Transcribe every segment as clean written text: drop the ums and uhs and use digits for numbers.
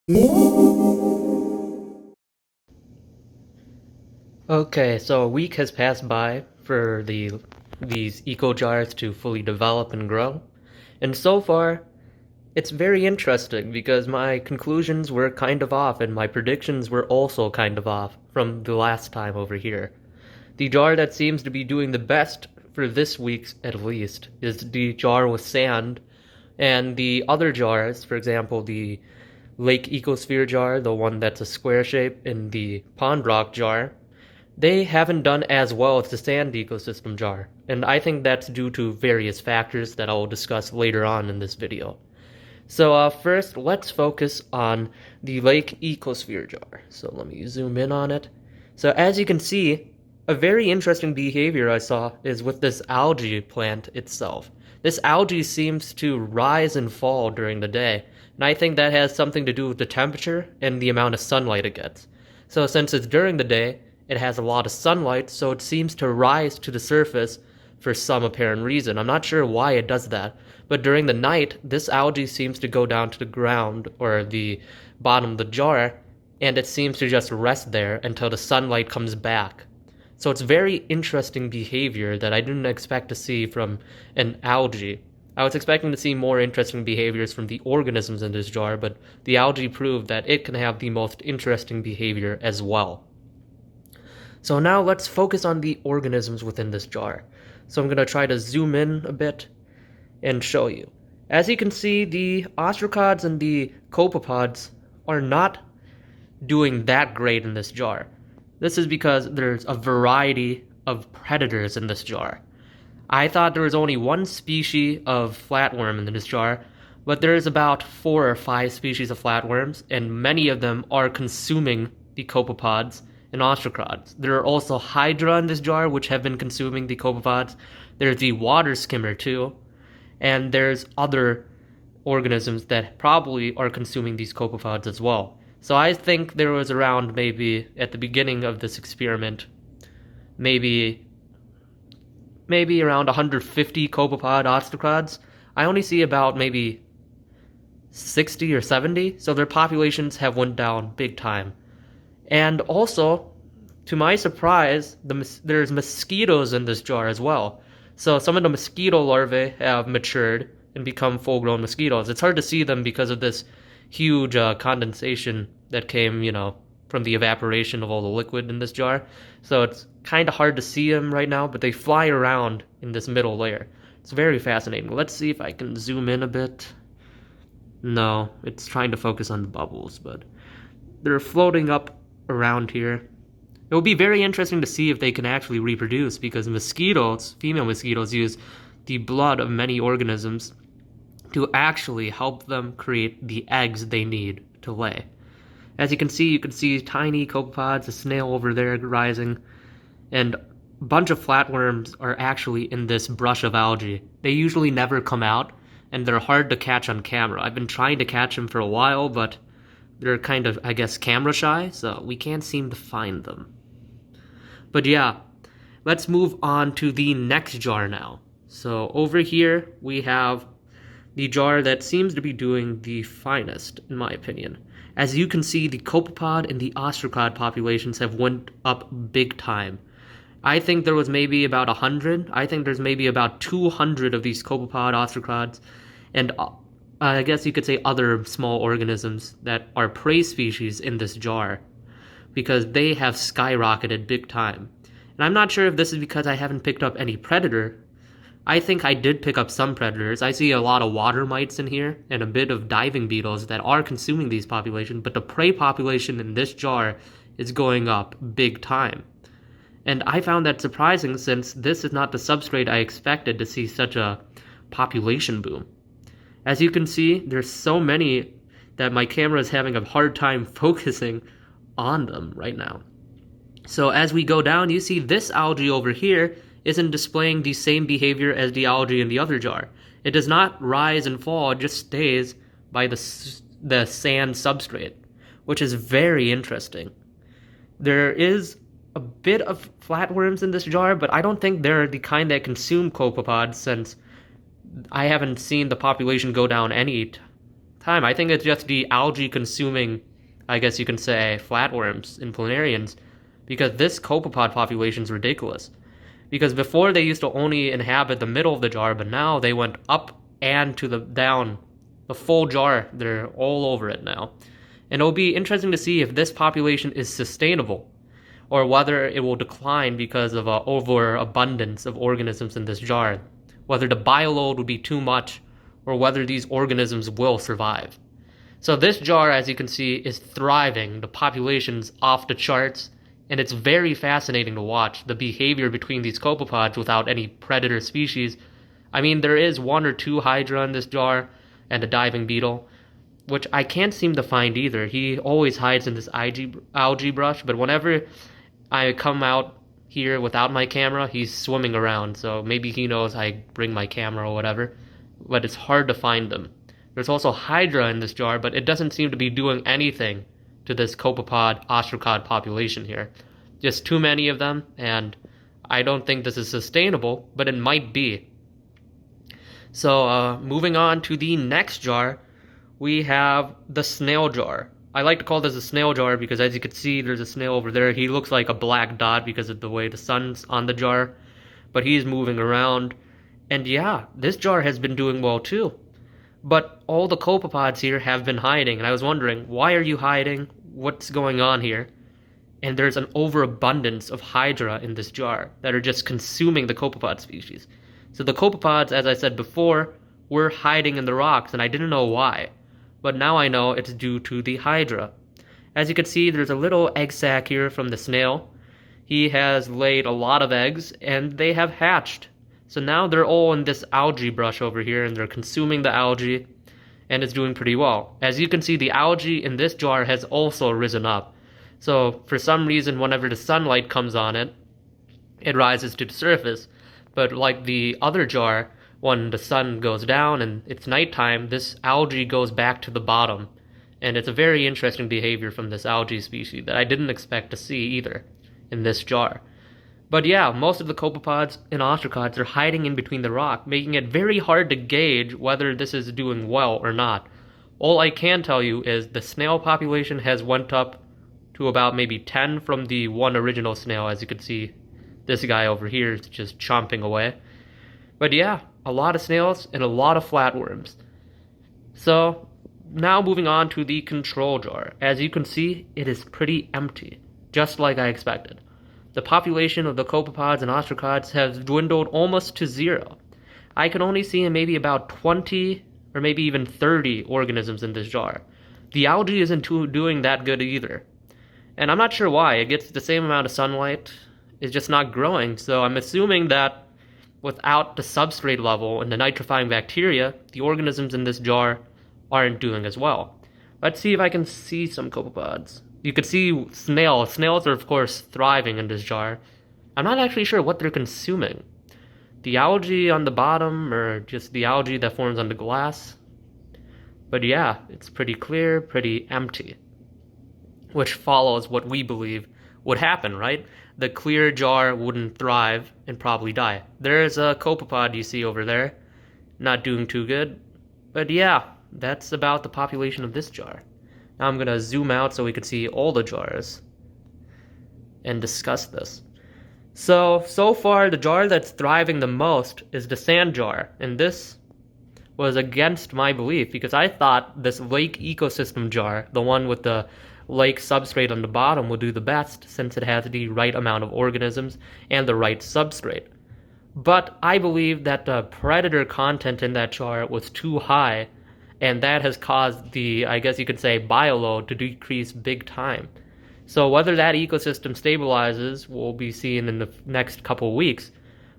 Okay, so a week has passed by for these eco jars to fully develop and grow. And so far, it's very interesting because my conclusions were kind of off and my predictions were also kind of off from the last time over here. The jar that seems to be doing the best for this week's at least is the jar with sand, and the other jars, for example, the lake ecosphere jar, the one that's a square shape, and the pond rock jar, they haven't done as well as the sand ecosystem jar, and I think that's due to various factors that I'll discuss later on in this video. So first, let's focus on the lake ecosphere jar. So let me zoom in on it. So as you can see, a very interesting behavior I saw is with this algae plant itself. This algae seems to rise and fall during the day, and I think that has something to do with the temperature and the amount of sunlight it gets. So since it's during the day, it has a lot of sunlight, so it seems to rise to the surface for some apparent reason. I'm not sure why it does that, but during the night, this algae seems to go down to the ground or the bottom of the jar, and it seems to just rest there until the sunlight comes back. So it's very interesting behavior that I didn't expect to see from an algae. I was expecting to see more interesting behaviors from the organisms in this jar, but the algae proved that it can have the most interesting behavior as well. So now let's focus on the organisms within this jar. So I'm going to try to zoom in a bit and show you. As you can see, the ostracods and the copepods are not doing that great in this jar. This is because there's a variety of predators in this jar. I thought there was only one species of flatworm in this jar, but there's about 4 or 5 species of flatworms, and many of them are consuming the copepods and ostracods. There are also hydra in this jar, which have been consuming the copepods. There's the water skimmer too, and there's other organisms that probably are consuming these copepods as well. So I think there was around, maybe at the beginning of this experiment, maybe around 150 copepod ostracods. I only see about maybe 60 or 70, so their populations have went down big time. And also, to my surprise, there's mosquitoes in this jar as well. So some of the mosquito larvae have matured and become full-grown mosquitoes. It's hard to see them because of this huge condensation that came, from the evaporation of all the liquid in this jar. So it's kind of hard to see them right now, but they fly around in this middle layer. It's very fascinating. Let's see if I can zoom in a bit. No, it's trying to focus on the bubbles, but they're floating up around here. It will be very interesting to see if they can actually reproduce, because mosquitoes, female mosquitoes, use the blood of many organisms to actually help them create the eggs they need to lay. As you can see tiny copepods, a snail over there rising, and a bunch of flatworms are actually in this brush of algae. They usually never come out, and they're hard to catch on camera. I've been trying to catch them for a while, but they're kind of, I guess, camera shy, so we can't seem to find them. But yeah, let's move on to the next jar now. So over here, we have the jar that seems to be doing the finest, in my opinion. As you can see, the copepod and the ostracod populations have went up big time. I think there was maybe about 100. I think there's maybe about 200 of these copepod ostracods, and I guess you could say other small organisms that are prey species in this jar, because they have skyrocketed big time. And I'm not sure if this is because I haven't picked up any predator. I think I did pick up some predators. I see a lot of water mites in here and a bit of diving beetles that are consuming these populations, but the prey population in this jar is going up big time. And I found that surprising, since this is not the substrate I expected to see such a population boom. As you can see, there's so many that my camera is having a hard time focusing on them right now. So as we go down, you see this algae over here isn't displaying the same behavior as the algae in the other jar. It does not rise and fall, it just stays by the sand substrate, which is very interesting. There is a bit of flatworms in this jar, but I don't think they're the kind that consume copepods, since I haven't seen the population go down any time. I think it's just the algae consuming, I guess you can say, flatworms and planarians, because this copepod population is ridiculous. Because before they used to only inhabit the middle of the jar, but now they went up and to the down, the full jar. They're all over it now. And it'll be interesting to see if this population is sustainable, or whether it will decline because of an overabundance of organisms in this jar, whether the bioload would be too much, or whether these organisms will survive. So this jar, as you can see, is thriving. The population's off the charts, and it's very fascinating to watch the behavior between these copepods without any predator species. I mean, there is one or two hydra in this jar, and a diving beetle, which I can't seem to find either. He always hides in this algae brush, but whenever I come out here without my camera, he's swimming around, so maybe he knows I bring my camera or whatever, but it's hard to find them. There's also hydra in this jar, but it doesn't seem to be doing anything to this copepod ostracod population here. Just too many of them, and I don't think this is sustainable, but it might be. So moving on to the next jar, we have the snail jar. I like to call this a snail jar because, as you can see, there's a snail over there. He looks like a black dot because of the way the sun's on the jar, but he's moving around. And yeah, this jar has been doing well too. But all the copepods here have been hiding, and I was wondering, why are you hiding? What's going on here? And there's an overabundance of hydra in this jar that are just consuming the copepod species. So the copepods, as I said before, were hiding in the rocks, and I didn't know why. But now I know it's due to the hydra. As you can see, there's a little egg sac here from the snail. He has laid a lot of eggs, and they have hatched. So now they're all in this algae brush over here, and they're consuming the algae, and it's doing pretty well. As you can see, the algae in this jar has also risen up. So for some reason, whenever the sunlight comes on it, it rises to the surface. But like the other jar, when the sun goes down and it's nighttime, this algae goes back to the bottom. And it's a very interesting behavior from this algae species that I didn't expect to see either in this jar. But yeah, most of the copepods and ostracods are hiding in between the rock, making it very hard to gauge whether this is doing well or not. All I can tell you is the snail population has went up to about maybe 10 from the one original snail. As you can see, this guy over here is just chomping away. But yeah, a lot of snails and a lot of flatworms. So now moving on to the control jar. As you can see, it is pretty empty, just like I expected. The population of the copepods and ostracods has dwindled almost to zero. I can only see maybe about 20 or maybe even 30 organisms in this jar. The algae isn't doing that good either. And I'm not sure why. It gets the same amount of sunlight. It's just not growing. So I'm assuming that without the substrate level and the nitrifying bacteria, the organisms in this jar aren't doing as well. Let's see if I can see some copepods. You could see snails. Snails are, of course, thriving in this jar. I'm not actually sure what they're consuming. The algae on the bottom, or just the algae that forms on the glass. But yeah, it's pretty clear, pretty empty. Which follows what we believe would happen, right? The clear jar wouldn't thrive and probably die. There's a copepod you see over there. Not doing too good. But yeah, that's about the population of this jar. Now I'm going to zoom out so we can see all the jars and discuss this. So far the jar that's thriving the most is the sand jar. And this was against my belief because I thought this lake ecosystem jar, the one with the lake substrate on the bottom, would do the best since it has the right amount of organisms and the right substrate. But I believe that the predator content in that jar was too high, and that has caused the, I guess you could say, bioload to decrease big time. So whether that ecosystem stabilizes will be seen in the next couple of weeks.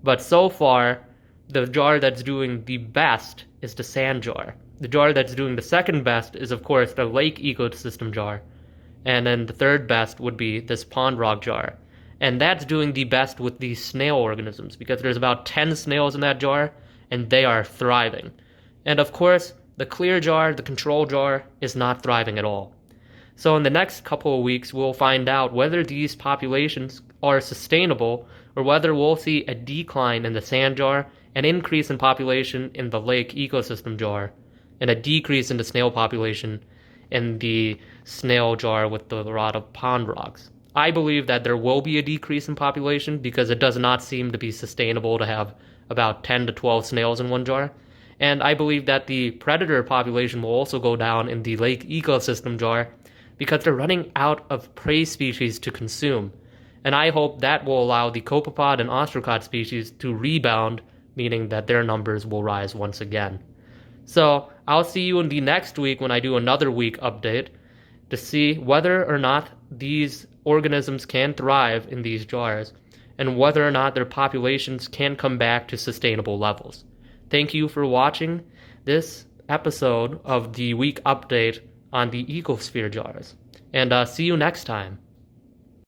But so far, the jar that's doing the best is the sand jar. The jar that's doing the second best is, of course, the lake ecosystem jar. And then the third best would be this pond rock jar. And that's doing the best with the snail organisms because there's about 10 snails in that jar, and they are thriving. And of course, the clear jar, the control jar, is not thriving at all. So in the next couple of weeks, we'll find out whether these populations are sustainable or whether we'll see a decline in the sand jar, an increase in population in the lake ecosystem jar, and a decrease in the snail population in the snail jar with the rod of pond rocks. I believe that there will be a decrease in population because it does not seem to be sustainable to have about 10 to 12 snails in one jar. And I believe that the predator population will also go down in the lake ecosystem jar because they're running out of prey species to consume. And I hope that will allow the copepod and ostracod species to rebound, meaning that their numbers will rise once again. So I'll see you in the next week when I do another week update to see whether or not these organisms can thrive in these jars and whether or not their populations can come back to sustainable levels. Thank you for watching this episode of the week update on the Ecosphere jars, and see you next time.